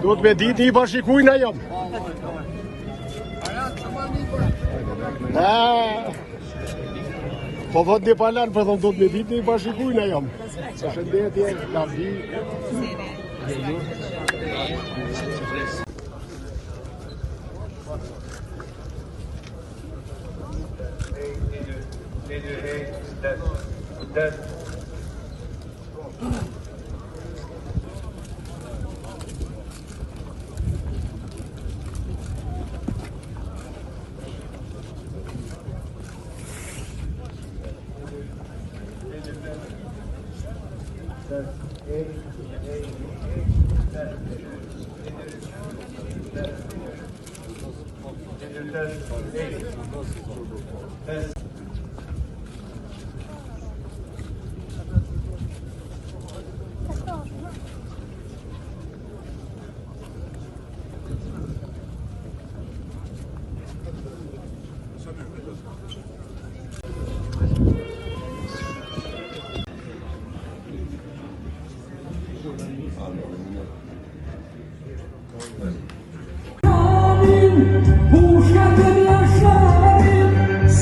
Do të me ditë i bashikujna jam. Po vot një palan, për thëmë do të me ditë i bashikujna jam. Shëndetje, lavdi.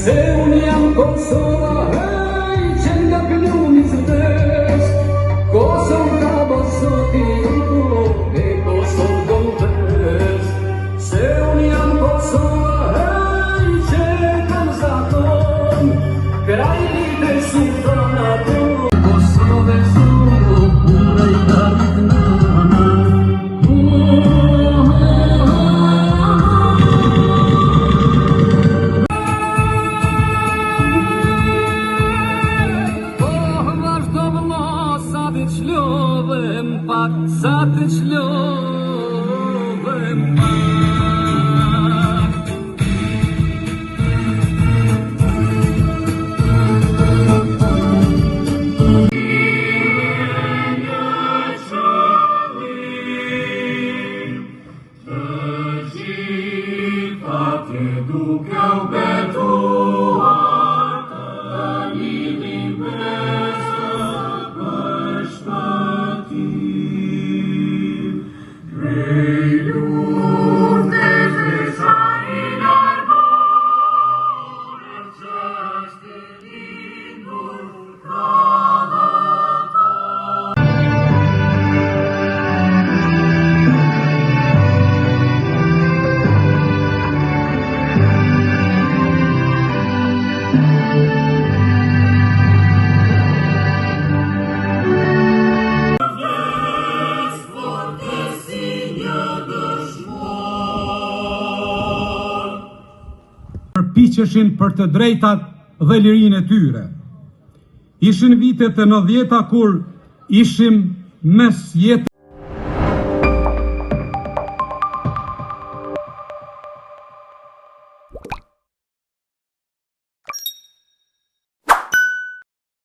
Se unë jam Kosova, hej, që nga këllumi së des, Kosovë ka bësoti e Kosovë do ves. Se unë jam Kosova, hej, që kam zaton, krajni dhe sultanaton. Kosovë e solo, pura i darit nana. Sa të qlovëm pak. Të gjitha të duke u betuar, të lidhim besë për shpëtim. Prej luftes dhe sharin arbore, që është lindur radhët përpiqeshin për të drejtat dhe lirinë e tyre. Ishin vitet e 90-ta kur ishim mes jetës